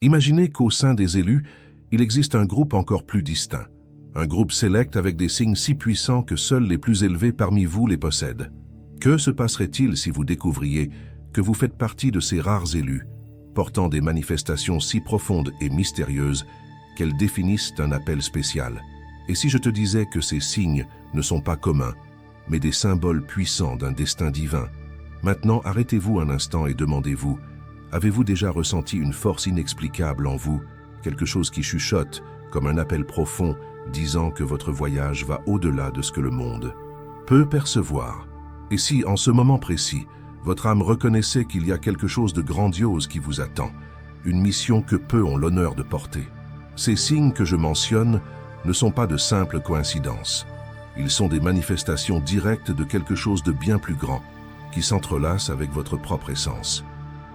Imaginez qu'au sein des élus, il existe un groupe encore plus distinct. Un groupe sélect avec des signes si puissants que seuls les plus élevés parmi vous les possèdent. Que se passerait-il si vous découvriez que vous faites partie de ces rares élus, portant des manifestations si profondes et mystérieuses qu'elles définissent un appel spécial? Et si je te disais que ces signes ne sont pas communs, mais des symboles puissants d'un destin divin? Maintenant, arrêtez-vous un instant et demandez-vous, avez-vous déjà ressenti une force inexplicable en vous, quelque chose qui chuchote, comme un appel profond, disant que votre voyage va au-delà de ce que le monde peut percevoir? Et si, en ce moment précis, votre âme reconnaissait qu'il y a quelque chose de grandiose qui vous attend, une mission que peu ont l'honneur de porter? Ces signes que je mentionne ne sont pas de simples coïncidences. Ils sont des manifestations directes de quelque chose de bien plus grand, qui s'entrelace avec votre propre essence.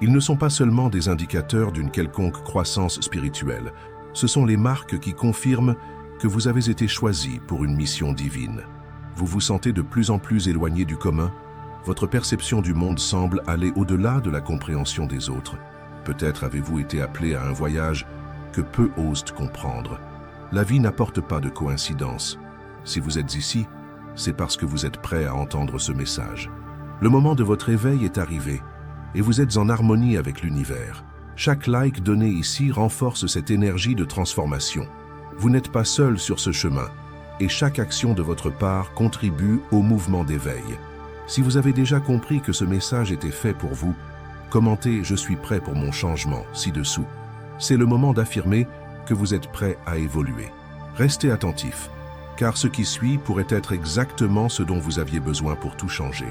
Ils ne sont pas seulement des indicateurs d'une quelconque croissance spirituelle, ce sont les marques qui confirment que vous avez été choisi pour une mission divine. Vous vous sentez de plus en plus éloigné du commun? Votre perception du monde semble aller au-delà de la compréhension des autres. Peut-être avez-vous été appelé à un voyage que peu osent comprendre. La vie n'apporte pas de coïncidence. Si vous êtes ici, c'est parce que vous êtes prêt à entendre ce message. Le moment de votre éveil est arrivé, et vous êtes en harmonie avec l'univers. Chaque like donné ici renforce cette énergie de transformation. Vous n'êtes pas seul sur ce chemin, et chaque action de votre part contribue au mouvement d'éveil. Si vous avez déjà compris que ce message était fait pour vous, commentez « Je suis prêt pour mon changement » ci-dessous. C'est le moment d'affirmer que vous êtes prêt à évoluer. Restez attentif, car ce qui suit pourrait être exactement ce dont vous aviez besoin pour tout changer.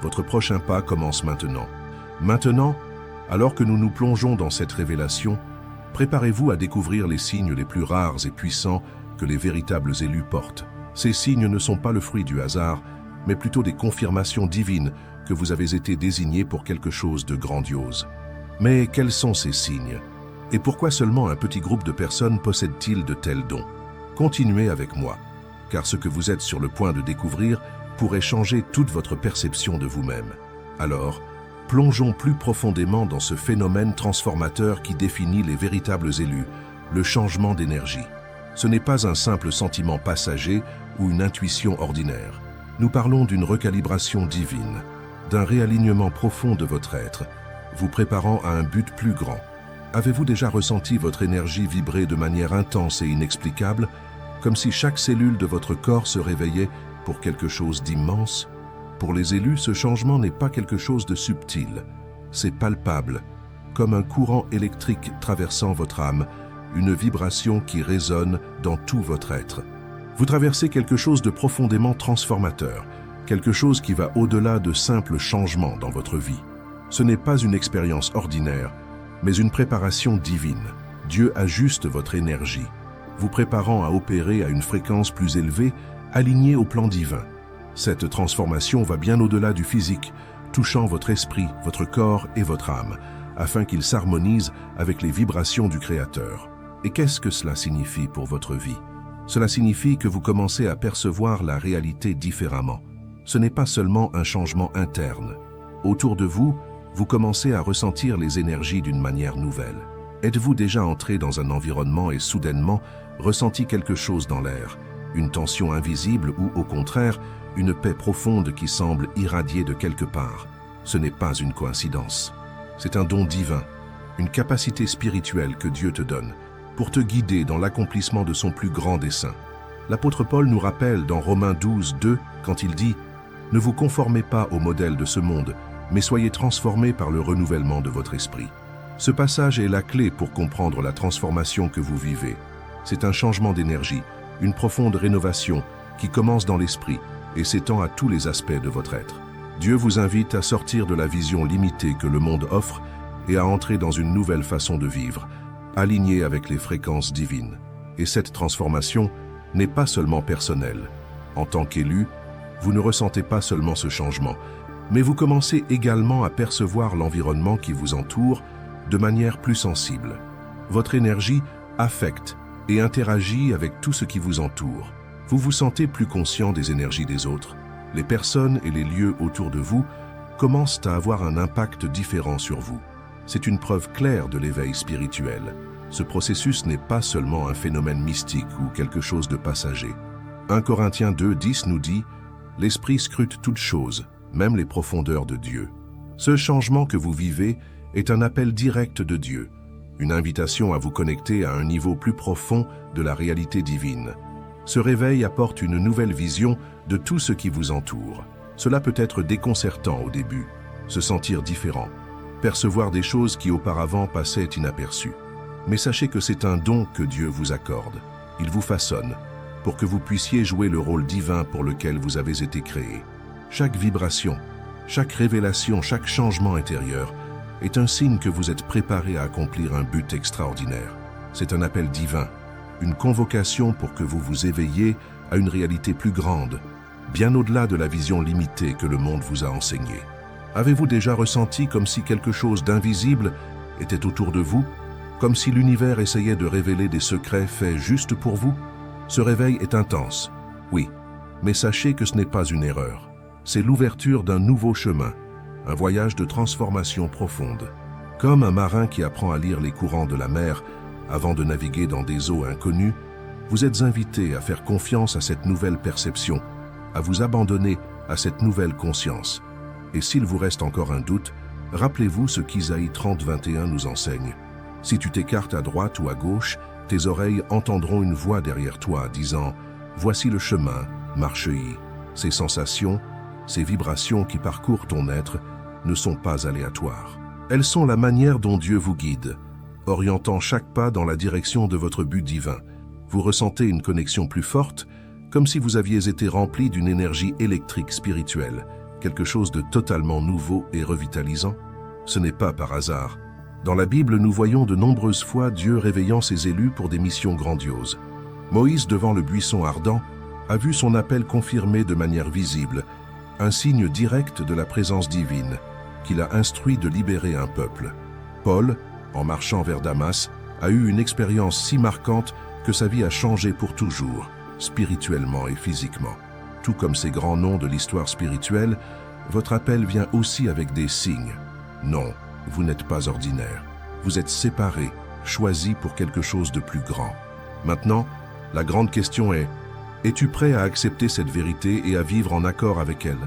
Votre prochain pas commence maintenant. Maintenant, alors que nous nous plongeons dans cette révélation, préparez-vous à découvrir les signes les plus rares et puissants que les véritables élus portent. Ces signes ne sont pas le fruit du hasard, mais plutôt des confirmations divines que vous avez été désignés pour quelque chose de grandiose. Mais quels sont ces signes? Et pourquoi seulement un petit groupe de personnes possède-t-il de tels dons? Continuez avec moi, car ce que vous êtes sur le point de découvrir pourrait changer toute votre perception de vous-même. Alors, plongeons plus profondément dans ce phénomène transformateur qui définit les véritables élus, le changement d'énergie. Ce n'est pas un simple sentiment passager ou une intuition ordinaire. Nous parlons d'une recalibration divine, d'un réalignement profond de votre être, vous préparant à un but plus grand. Avez-vous déjà ressenti votre énergie vibrer de manière intense et inexplicable, comme si chaque cellule de votre corps se réveillait pour quelque chose d'immense? Pour les élus, ce changement n'est pas quelque chose de subtil, c'est palpable, comme un courant électrique traversant votre âme, une vibration qui résonne dans tout votre être. Vous traversez quelque chose de profondément transformateur, quelque chose qui va au-delà de simples changements dans votre vie. Ce n'est pas une expérience ordinaire, mais une préparation divine. Dieu ajuste votre énergie, vous préparant à opérer à une fréquence plus élevée, alignée au plan divin. Cette transformation va bien au-delà du physique, touchant votre esprit, votre corps et votre âme, afin qu'ils s'harmonisent avec les vibrations du Créateur. Et qu'est-ce que cela signifie pour votre vie? Cela signifie que vous commencez à percevoir la réalité différemment. Ce n'est pas seulement un changement interne. Autour de vous, vous commencez à ressentir les énergies d'une manière nouvelle. Êtes-vous déjà entré dans un environnement et soudainement ressenti quelque chose dans l'air, une tension invisible ou au contraire, une paix profonde qui semble irradier de quelque part? Ce n'est pas une coïncidence. C'est un don divin, une capacité spirituelle que Dieu te donne pour te guider dans l'accomplissement de son plus grand dessein. L'apôtre Paul nous rappelle dans Romains 12, 2, quand il dit « Ne vous conformez pas au modèle de ce monde, mais soyez transformés par le renouvellement de votre esprit. » Ce passage est la clé pour comprendre la transformation que vous vivez. C'est un changement d'énergie, une profonde rénovation qui commence dans l'esprit et s'étend à tous les aspects de votre être. Dieu vous invite à sortir de la vision limitée que le monde offre et à entrer dans une nouvelle façon de vivre, alignée avec les fréquences divines. Et cette transformation n'est pas seulement personnelle. En tant qu'élu, vous ne ressentez pas seulement ce changement, mais vous commencez également à percevoir l'environnement qui vous entoure de manière plus sensible. Votre énergie affecte et interagit avec tout ce qui vous entoure. Vous vous sentez plus conscient des énergies des autres. Les personnes et les lieux autour de vous commencent à avoir un impact différent sur vous. C'est une preuve claire de l'éveil spirituel. Ce processus n'est pas seulement un phénomène mystique ou quelque chose de passager. 1 Corinthiens 2:10 nous dit « L'Esprit scrute toutes choses, même les profondeurs de Dieu ». Ce changement que vous vivez est un appel direct de Dieu, une invitation à vous connecter à un niveau plus profond de la réalité divine. Ce réveil apporte une nouvelle vision de tout ce qui vous entoure. Cela peut être déconcertant au début, se sentir différent, percevoir des choses qui auparavant passaient inaperçues. Mais sachez que c'est un don que Dieu vous accorde. Il vous façonne pour que vous puissiez jouer le rôle divin pour lequel vous avez été créé. Chaque vibration, chaque révélation, chaque changement intérieur est un signe que vous êtes préparé à accomplir un but extraordinaire. C'est un appel divin, une convocation pour que vous vous éveilliez à une réalité plus grande, bien au-delà de la vision limitée que le monde vous a enseignée. Avez-vous déjà ressenti comme si quelque chose d'invisible était autour de vous, comme si l'univers essayait de révéler des secrets faits juste pour vous? Ce réveil est intense, oui, mais sachez que ce n'est pas une erreur. C'est l'ouverture d'un nouveau chemin, un voyage de transformation profonde. Comme un marin qui apprend à lire les courants de la mer avant de naviguer dans des eaux inconnues, vous êtes invité à faire confiance à cette nouvelle perception, à vous abandonner à cette nouvelle conscience. Et s'il vous reste encore un doute, rappelez-vous ce qu'Isaïe 30:21 nous enseigne. Si tu t'écartes à droite ou à gauche, tes oreilles entendront une voix derrière toi disant « Voici le chemin, marche-y ». Ces sensations, ces vibrations qui parcourent ton être ne sont pas aléatoires. Elles sont la manière dont Dieu vous guide, orientant chaque pas dans la direction de votre but divin. Vous ressentez une connexion plus forte, comme si vous aviez été rempli d'une énergie électrique spirituelle, quelque chose de totalement nouveau et revitalisant. Ce n'est pas par hasard. Dans la Bible, nous voyons de nombreuses fois Dieu réveillant ses élus pour des missions grandioses. Moïse, devant le buisson ardent, a vu son appel confirmé de manière visible, un signe direct de la présence divine, qui l'a instruit de libérer un peuple. Paul, en marchant vers Damas, a eu une expérience si marquante que sa vie a changé pour toujours, spirituellement et physiquement. Tout comme ces grands noms de l'histoire spirituelle, votre appel vient aussi avec des signes. Non, vous n'êtes pas ordinaire. Vous êtes séparé, choisi pour quelque chose de plus grand. Maintenant, la grande question est, es-tu prêt à accepter cette vérité et à vivre en accord avec elle?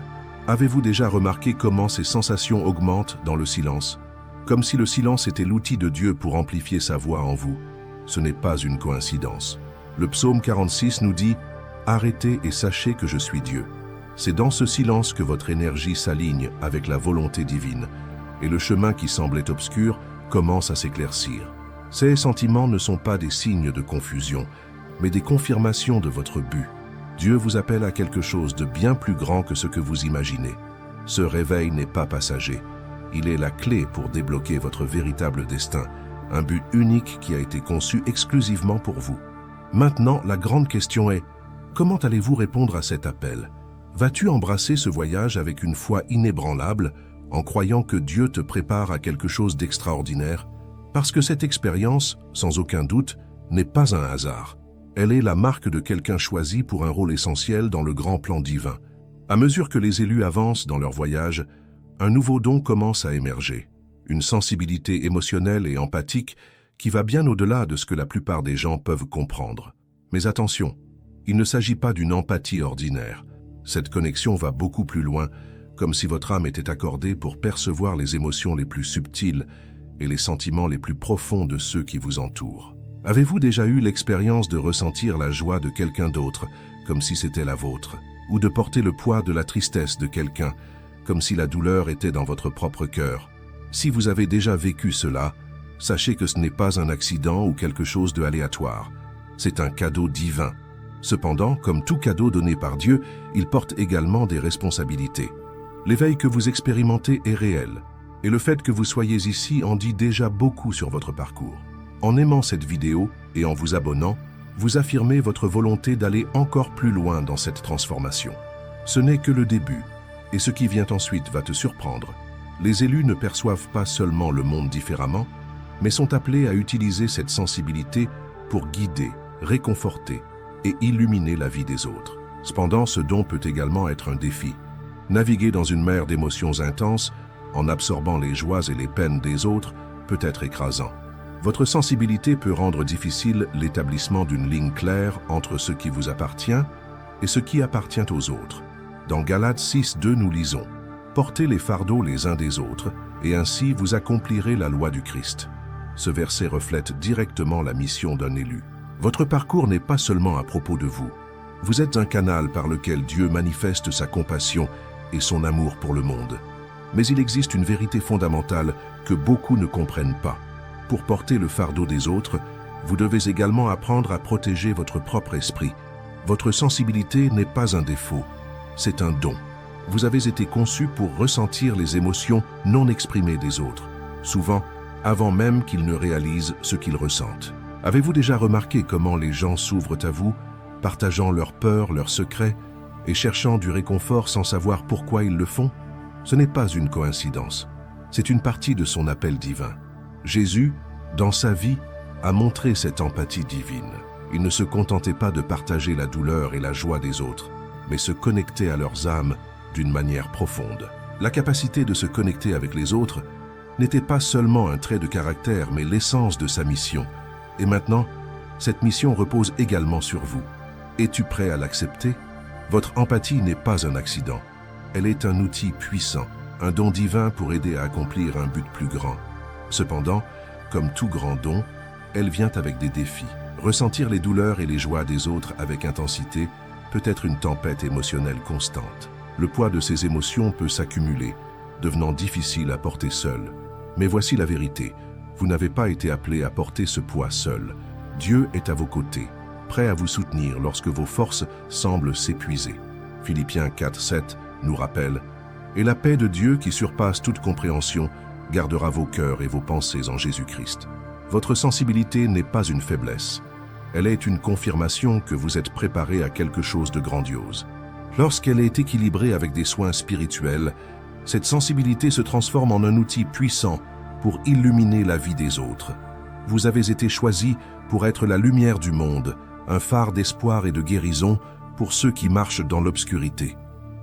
Avez-vous déjà remarqué comment ces sensations augmentent dans le silence? Comme si le silence était l'outil de Dieu pour amplifier sa voix en vous. Ce n'est pas une coïncidence. Le psaume 46 nous dit « Arrêtez et sachez que je suis Dieu ». C'est dans ce silence que votre énergie s'aligne avec la volonté divine, et le chemin qui semblait obscur commence à s'éclaircir. Ces sentiments ne sont pas des signes de confusion, mais des confirmations de votre but. Dieu vous appelle à quelque chose de bien plus grand que ce que vous imaginez. Ce réveil n'est pas passager. Il est la clé pour débloquer votre véritable destin, un but unique qui a été conçu exclusivement pour vous. Maintenant, la grande question est, comment allez-vous répondre à cet appel? Vas-tu embrasser ce voyage avec une foi inébranlable, en croyant que Dieu te prépare à quelque chose d'extraordinaire? Parce que cette expérience, sans aucun doute, n'est pas un hasard. Elle est la marque de quelqu'un choisi pour un rôle essentiel dans le grand plan divin. À mesure que les élus avancent dans leur voyage, un nouveau don commence à émerger. Une sensibilité émotionnelle et empathique qui va bien au-delà de ce que la plupart des gens peuvent comprendre. Mais attention, il ne s'agit pas d'une empathie ordinaire. Cette connexion va beaucoup plus loin, comme si votre âme était accordée pour percevoir les émotions les plus subtiles et les sentiments les plus profonds de ceux qui vous entourent. Avez-vous déjà eu l'expérience de ressentir la joie de quelqu'un d'autre, comme si c'était la vôtre, ou de porter le poids de la tristesse de quelqu'un, comme si la douleur était dans votre propre cœur? Si vous avez déjà vécu cela, sachez que ce n'est pas un accident ou quelque chose de aléatoire. C'est un cadeau divin. Cependant, comme tout cadeau donné par Dieu, il porte également des responsabilités. L'éveil que vous expérimentez est réel, et le fait que vous soyez ici en dit déjà beaucoup sur votre parcours. En aimant cette vidéo et en vous abonnant, vous affirmez votre volonté d'aller encore plus loin dans cette transformation. Ce n'est que le début, et ce qui vient ensuite va te surprendre. Les élus ne perçoivent pas seulement le monde différemment, mais sont appelés à utiliser cette sensibilité pour guider, réconforter et illuminer la vie des autres. Cependant, ce don peut également être un défi. Naviguer dans une mer d'émotions intenses, en absorbant les joies et les peines des autres, peut être écrasant. Votre sensibilité peut rendre difficile l'établissement d'une ligne claire entre ce qui vous appartient et ce qui appartient aux autres. Dans Galates 6:2, nous lisons « Portez les fardeaux les uns des autres, et ainsi vous accomplirez la loi du Christ ». Ce verset reflète directement la mission d'un élu. Votre parcours n'est pas seulement à propos de vous. Vous êtes un canal par lequel Dieu manifeste sa compassion et son amour pour le monde. Mais il existe une vérité fondamentale que beaucoup ne comprennent pas. Pour porter le fardeau des autres, vous devez également apprendre à protéger votre propre esprit. Votre sensibilité n'est pas un défaut, c'est un don. Vous avez été conçu pour ressentir les émotions non exprimées des autres, souvent avant même qu'ils ne réalisent ce qu'ils ressentent. Avez-vous déjà remarqué comment les gens s'ouvrent à vous, partageant leurs peurs, leurs secrets, et cherchant du réconfort sans savoir pourquoi ils le font? Ce n'est pas une coïncidence, c'est une partie de son appel divin. Jésus, dans sa vie, a montré cette empathie divine. Il ne se contentait pas de partager la douleur et la joie des autres, mais se connectait à leurs âmes d'une manière profonde. La capacité de se connecter avec les autres n'était pas seulement un trait de caractère, mais l'essence de sa mission. Et maintenant, cette mission repose également sur vous. Es-tu prêt à l'accepter? Votre empathie n'est pas un accident. Elle est un outil puissant, un don divin pour aider à accomplir un but plus grand. Cependant, comme tout grand don, elle vient avec des défis. Ressentir les douleurs et les joies des autres avec intensité peut être une tempête émotionnelle constante. Le poids de ces émotions peut s'accumuler, devenant difficile à porter seul. Mais voici la vérité, vous n'avez pas été appelé à porter ce poids seul. Dieu est à vos côtés, prêt à vous soutenir lorsque vos forces semblent s'épuiser. Philippiens 4:7 nous rappelle « Et la paix de Dieu qui surpasse toute compréhension gardera vos cœurs et vos pensées en Jésus-Christ. » Votre sensibilité n'est pas une faiblesse. Elle est une confirmation que vous êtes préparé à quelque chose de grandiose. Lorsqu'elle est équilibrée avec des soins spirituels, cette sensibilité se transforme en un outil puissant pour illuminer la vie des autres. Vous avez été choisi pour être la lumière du monde, un phare d'espoir et de guérison pour ceux qui marchent dans l'obscurité.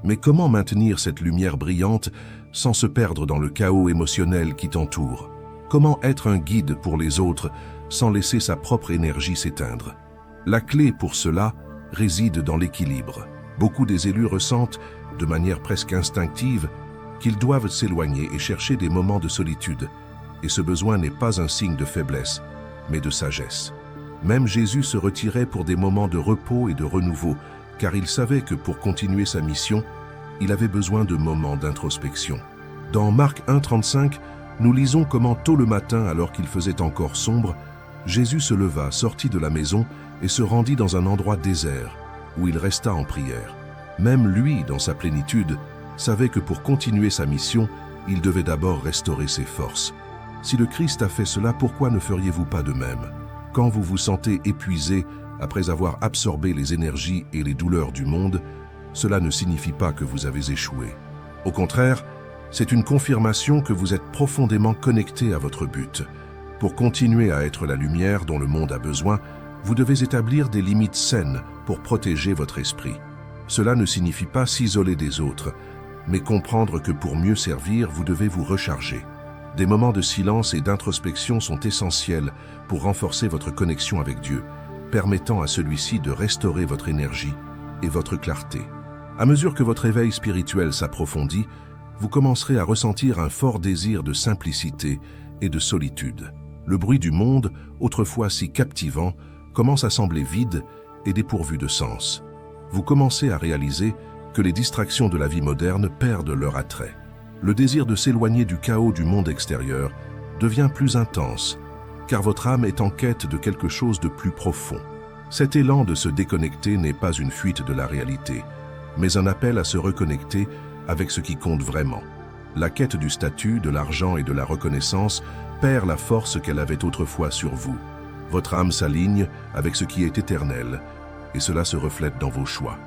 Mais comment maintenir cette lumière brillante sans se perdre dans le chaos émotionnel qui t'entoure? Comment être un guide pour les autres sans laisser sa propre énergie s'éteindre? La clé pour cela réside dans l'équilibre. Beaucoup des élus ressentent, de manière presque instinctive, qu'ils doivent s'éloigner et chercher des moments de solitude. Et ce besoin n'est pas un signe de faiblesse, mais de sagesse. Même Jésus se retirait pour des moments de repos et de renouveau, car il savait que pour continuer sa mission, il avait besoin de moments d'introspection. Dans Marc 1:35, nous lisons comment tôt le matin, alors qu'il faisait encore sombre, Jésus se leva, sortit de la maison et se rendit dans un endroit désert, où il resta en prière. Même lui, dans sa plénitude, savait que pour continuer sa mission, il devait d'abord restaurer ses forces. Si le Christ a fait cela, pourquoi ne feriez-vous pas de même? Quand vous vous sentez épuisé après avoir absorbé les énergies et les douleurs du monde, cela ne signifie pas que vous avez échoué. Au contraire, c'est une confirmation que vous êtes profondément connecté à votre but. Pour continuer à être la lumière dont le monde a besoin, vous devez établir des limites saines pour protéger votre esprit. Cela ne signifie pas s'isoler des autres, mais comprendre que pour mieux servir, vous devez vous recharger. Des moments de silence et d'introspection sont essentiels pour renforcer votre connexion avec Dieu, permettant à celui-ci de restaurer votre énergie et votre clarté. À mesure que votre éveil spirituel s'approfondit, vous commencerez à ressentir un fort désir de simplicité et de solitude. Le bruit du monde, autrefois si captivant, commence à sembler vide et dépourvu de sens. Vous commencez à réaliser que les distractions de la vie moderne perdent leur attrait. Le désir de s'éloigner du chaos du monde extérieur devient plus intense, car votre âme est en quête de quelque chose de plus profond. Cet élan de se déconnecter n'est pas une fuite de la réalité, mais un appel à se reconnecter avec ce qui compte vraiment. La quête du statut, de l'argent et de la reconnaissance perd la force qu'elle avait autrefois sur vous. Votre âme s'aligne avec ce qui est éternel, et cela se reflète dans vos choix.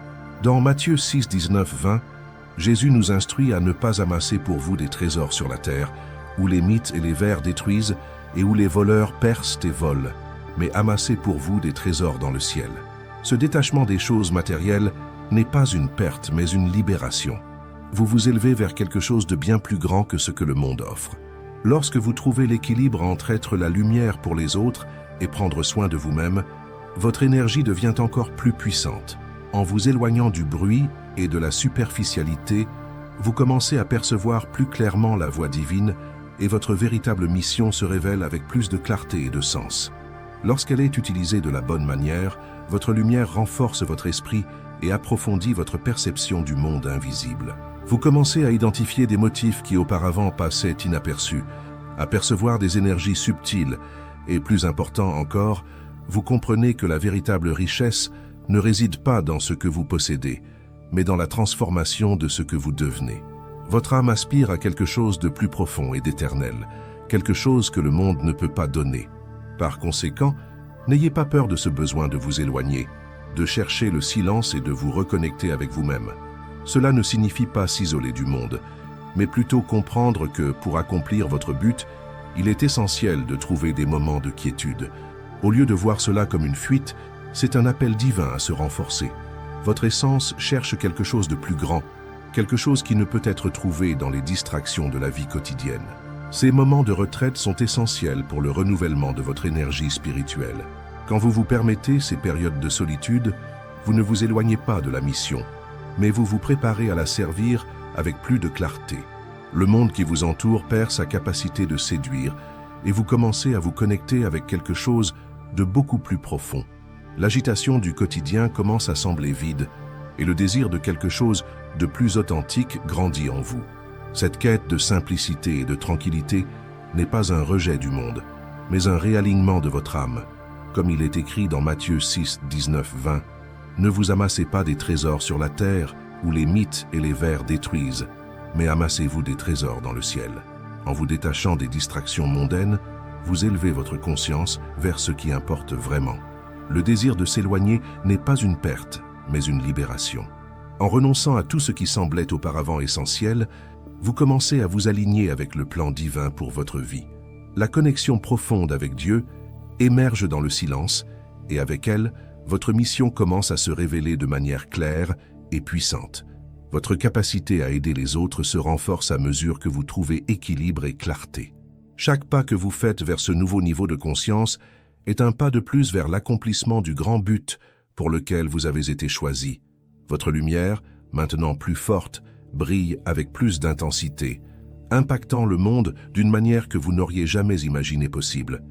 Dans Matthieu 6:19-20, Jésus nous instruit à ne pas amasser pour vous des trésors sur la terre, où les mythes et les vers détruisent et où les voleurs percent et volent, mais amassez pour vous des trésors dans le ciel. Ce détachement des choses matérielles n'est pas une perte, mais une libération. Vous vous élevez vers quelque chose de bien plus grand que ce que le monde offre. Lorsque vous trouvez l'équilibre entre être la lumière pour les autres et prendre soin de vous-même, votre énergie devient encore plus puissante. En vous éloignant du bruit et de la superficialité, vous commencez à percevoir plus clairement la voie divine et votre véritable mission se révèle avec plus de clarté et de sens. Lorsqu'elle est utilisée de la bonne manière, votre lumière renforce votre esprit et approfondit votre perception du monde invisible. Vous commencez à identifier des motifs qui auparavant passaient inaperçus, à percevoir des énergies subtiles et, plus important encore, vous comprenez que la véritable richesse ne réside pas dans ce que vous possédez, mais dans la transformation de ce que vous devenez. Votre âme aspire à quelque chose de plus profond et d'éternel, quelque chose que le monde ne peut pas donner. Par conséquent, n'ayez pas peur de ce besoin de vous éloigner, de chercher le silence et de vous reconnecter avec vous-même. Cela ne signifie pas s'isoler du monde, mais plutôt comprendre que, pour accomplir votre but, il est essentiel de trouver des moments de quiétude. Au lieu de voir cela comme une fuite, c'est un appel divin à se renforcer. Votre essence cherche quelque chose de plus grand, quelque chose qui ne peut être trouvé dans les distractions de la vie quotidienne. Ces moments de retraite sont essentiels pour le renouvellement de votre énergie spirituelle. Quand vous vous permettez ces périodes de solitude, vous ne vous éloignez pas de la mission, mais vous vous préparez à la servir avec plus de clarté. Le monde qui vous entoure perd sa capacité de séduire et vous commencez à vous connecter avec quelque chose de beaucoup plus profond. L'agitation du quotidien commence à sembler vide et le désir de quelque chose de plus authentique grandit en vous. Cette quête de simplicité et de tranquillité n'est pas un rejet du monde, mais un réalignement de votre âme. Comme il est écrit dans Matthieu 6, 19, 20, « Ne vous amassez pas des trésors sur la terre où les mythes et les vers détruisent, mais amassez-vous des trésors dans le ciel. » En vous détachant des distractions mondaines, vous élevez votre conscience vers ce qui importe vraiment. Le désir de s'éloigner n'est pas une perte, mais une libération. En renonçant à tout ce qui semblait auparavant essentiel, vous commencez à vous aligner avec le plan divin pour votre vie. La connexion profonde avec Dieu émerge dans le silence et avec elle, votre mission commence à se révéler de manière claire et puissante. Votre capacité à aider les autres se renforce à mesure que vous trouvez équilibre et clarté. Chaque pas que vous faites vers ce nouveau niveau de conscience est un pas de plus vers l'accomplissement du grand but pour lequel vous avez été choisi. Votre lumière, maintenant plus forte, brille avec plus d'intensité, impactant le monde d'une manière que vous n'auriez jamais imaginé possible.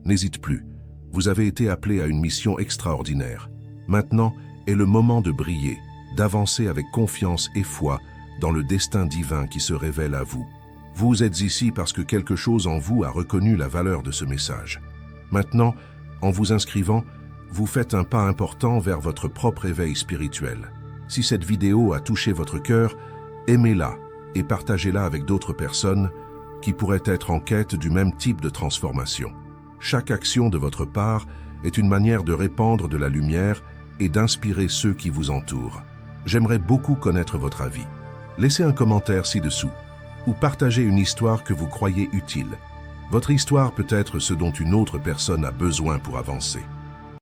N'hésite plus, vous avez été appelé à une mission extraordinaire. Maintenant est le moment de briller, d'avancer avec confiance et foi dans le destin divin qui se révèle à vous. Vous êtes ici parce que quelque chose en vous a reconnu la valeur de ce message. Maintenant, en vous inscrivant, vous faites un pas important vers votre propre éveil spirituel. Si cette vidéo a touché votre cœur, aimez-la et partagez-la avec d'autres personnes qui pourraient être en quête du même type de transformation. Chaque action de votre part est une manière de répandre de la lumière et d'inspirer ceux qui vous entourent. J'aimerais beaucoup connaître votre avis. Laissez un commentaire ci-dessous ou partagez une histoire que vous croyez utile. Votre histoire peut être ce dont une autre personne a besoin pour avancer.